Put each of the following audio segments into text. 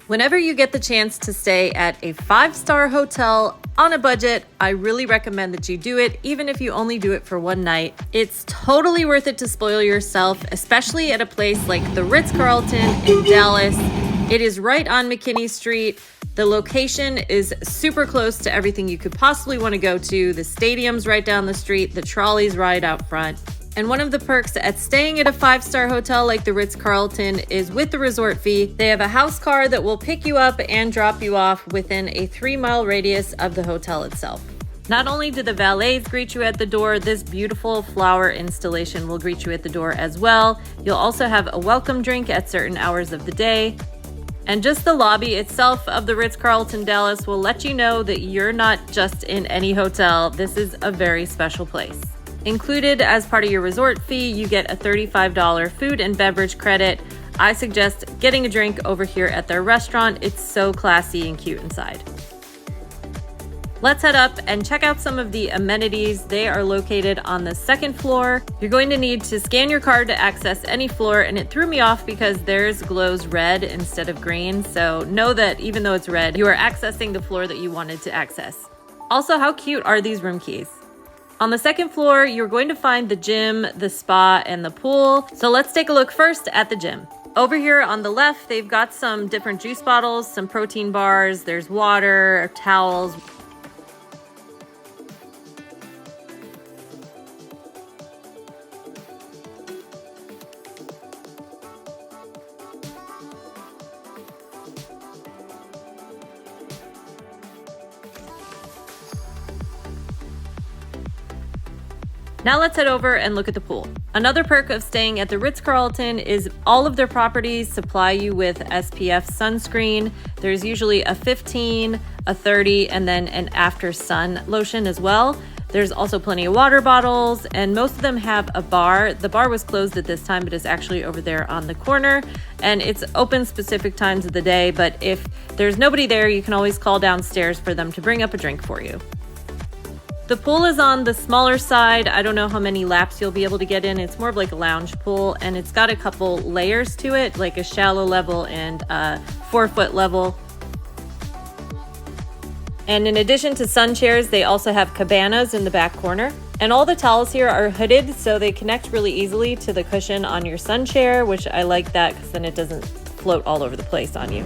Whenever you get the chance to stay at a 5-star hotel on a budget, I really recommend that you do it, even if you only do it for one night. It's totally worth it to spoil yourself, especially at a place like the Ritz Carlton in Dallas. It is right on McKinney Street. The location is super close to everything you could possibly want to go to. The stadium's right down the street, the trolley's right out front. And one of the perks at staying at a 5-star hotel like the Ritz Carlton is with the resort fee. They have a house car that will pick you up and drop you off within a 3-mile radius of the hotel itself. Not only do the valets greet you at the door, this beautiful flower installation will greet you at the door as well. You'll also have a welcome drink at certain hours of the day. And just the lobby itself of the Ritz Carlton Dallas will let you know that you're not just in any hotel. This is a very special place. Included as part of your resort fee, you get a $35 food and beverage credit. I suggest getting a drink over here at their restaurant. It's so classy and cute inside. Let's head up and check out some of the amenities. They are located on the 2nd floor. You're going to need to scan your card to access any floor, and it threw me off because theirs glows red instead of green. So know that even though it's red, you are accessing the floor that you wanted to access. Also, how cute are these room keys? On the 2nd floor, you're going to find the gym, the spa, and the pool. So let's take a look first at the gym. Over here on the left, they've got some different juice bottles, some protein bars, there's water, towels. Now let's head over and look at the pool. Another perk of staying at the Ritz Carlton is all of their properties supply you with SPF sunscreen. There's usually a 15, a 30, and then an after sun lotion as well. There's also plenty of water bottles, and most of them have a bar. The bar was closed at this time, but it's actually over there on the corner, and it's open specific times of the day, but if there's nobody there, you can always call downstairs for them to bring up a drink for you. The pool is on the smaller side. I don't know how many laps you'll be able to get in. It's more of like a lounge pool, and it's got a couple layers to it, like a shallow level and a 4-foot level. And in addition to sun chairs, they also have cabanas in the back corner. And all the towels here are hooded, so they connect really easily to the cushion on your sun chair, which I like that because then it doesn't float all over the place on you.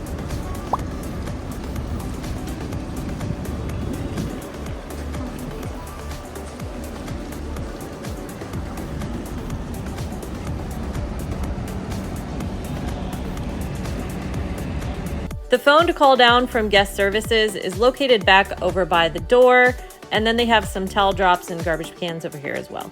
The phone to call down from guest services is located back over by the door, and then they have some towel drops and garbage cans over here as well.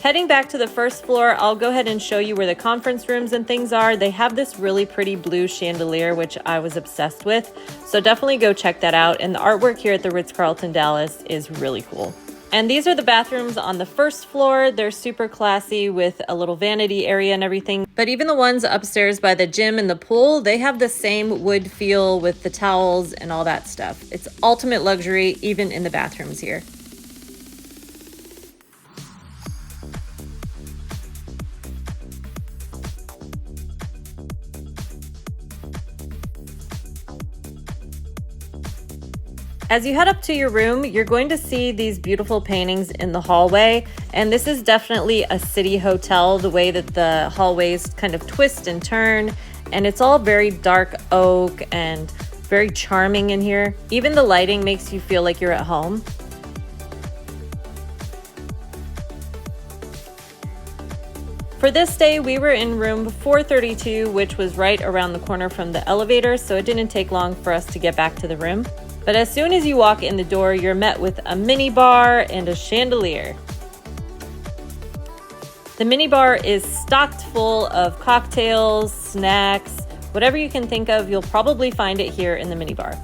Heading back to the 1st floor, I'll go ahead and show you where the conference rooms and things are. They have this really pretty blue chandelier, which I was obsessed with, so definitely go check that out. And the artwork here at the Ritz Carlton Dallas is really cool. And these are the bathrooms on the 1st floor. They're super classy with a little vanity area and everything. But even the ones upstairs by the gym and the pool, they have the same wood feel with the towels and all that stuff. It's ultimate luxury, even in the bathrooms here. As you head up to your room, you're going to see these beautiful paintings in the hallway, and this is definitely a city hotel, the way that the hallways kind of twist and turn, and it's all very dark oak and very charming in here. Even the lighting makes you feel like you're at home. For this day, we were in room 432, which was right around the corner from the elevator, so it didn't take long for us to get back to the room. But as soon as you walk in the door, you're met with a mini bar and a chandelier. The mini bar is stocked full of cocktails, snacks, whatever you can think of, you'll probably find it here in the mini bar.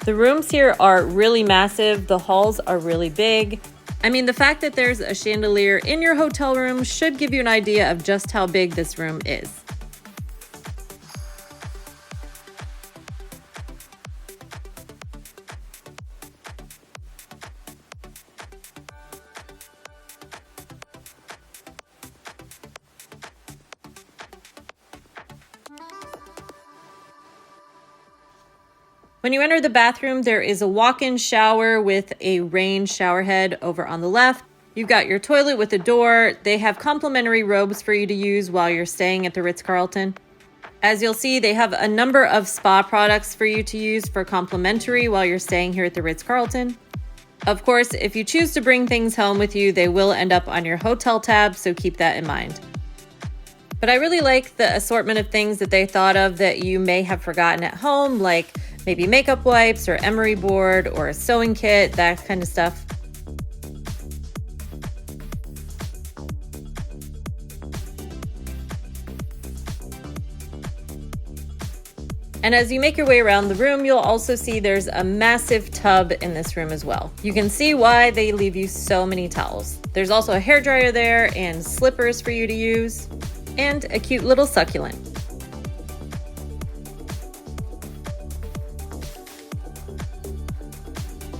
The rooms here are really massive. The halls are really big. I mean, the fact that there's a chandelier in your hotel room should give you an idea of just how big this room is. When you enter the bathroom, there is a walk-in shower with a rain shower head over on the left. You've got your toilet with a door. They have complimentary robes for you to use while you're staying at the Ritz Carlton. As you'll see, they have a number of spa products for you to use for complimentary while you're staying here at the Ritz Carlton. Of course, if you choose to bring things home with you, they will end up on your hotel tab, so keep that in mind. But I really like the assortment of things that they thought of that you may have forgotten at home, like maybe makeup wipes or emery board or a sewing kit, that kind of stuff. And as you make your way around the room, you'll also see there's a massive tub in this room as well. You can see why they leave you so many towels. There's also a hairdryer there and slippers for you to use, and a cute little succulent.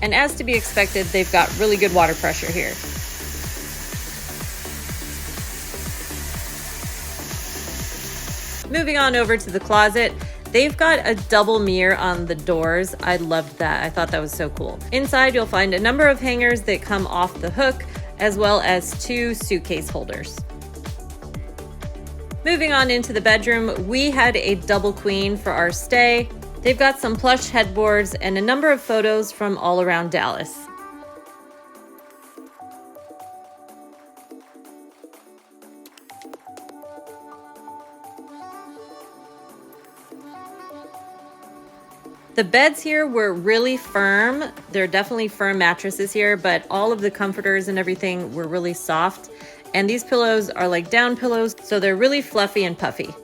And as to be expected, they've got really good water pressure here. Moving on over to the closet, they've got a double mirror on the doors. I loved that. I thought that was so cool. Inside, you'll find a number of hangers that come off the hook, as well as 2 suitcase holders. Moving on into the bedroom, we had a double queen for our stay. They've got some plush headboards and a number of photos from all around Dallas. The beds here were really firm. They're definitely firm mattresses here, but all of the comforters and everything were really soft. And these pillows are like down pillows, so they're really fluffy and puffy.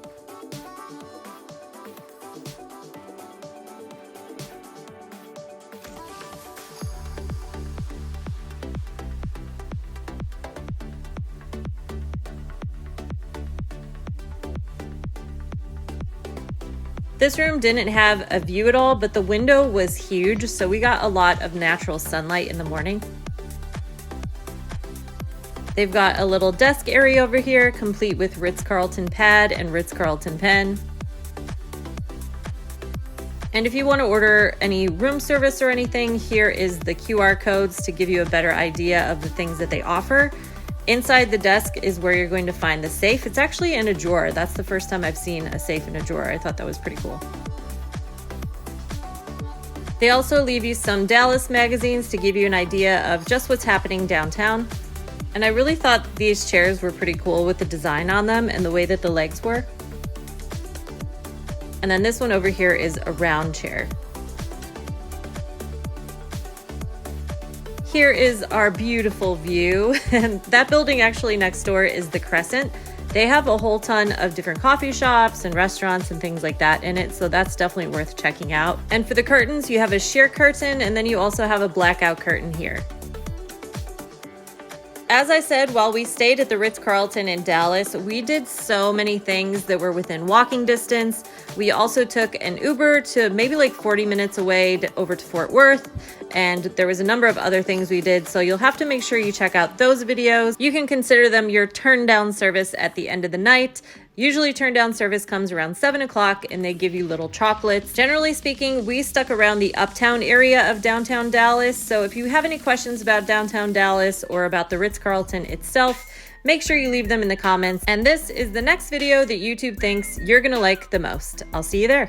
This room didn't have a view at all, but the window was huge, so we got a lot of natural sunlight in the morning. They've got a little desk area over here, complete with Ritz Carlton pad and Ritz Carlton pen. And if you want to order any room service or anything, here is the QR codes to give you a better idea of the things that they offer. Inside the desk is where you're going to find the safe. It's actually in a drawer. That's the first time I've seen a safe in a drawer. I thought that was pretty cool. They also leave you some Dallas magazines to give you an idea of just what's happening downtown. And I really thought these chairs were pretty cool with the design on them and the way that the legs were. And then this one over here is a round chair. Here is our beautiful view. And that building actually next door is the Crescent. They have a whole ton of different coffee shops and restaurants and things like that in it, so that's definitely worth checking out. And for the curtains, you have a sheer curtain, and then you also have a blackout curtain here. As I said, while we stayed at the Ritz Carlton in Dallas, we did so many things that were within walking distance. We also took an Uber to maybe like 40 minutes away over to Fort Worth, and there was a number of other things we did, so you'll have to make sure you check out those videos. You can consider them your turn down service at the end of the night. Usually turn down service comes around 7 o'clock and they give you little chocolates. Generally speaking, we stuck around the Uptown area of downtown Dallas. So if you have any questions about downtown Dallas or about the Ritz Carlton itself, make sure you leave them in the comments. And this is the next video that YouTube thinks you're gonna like the most. I'll see you there.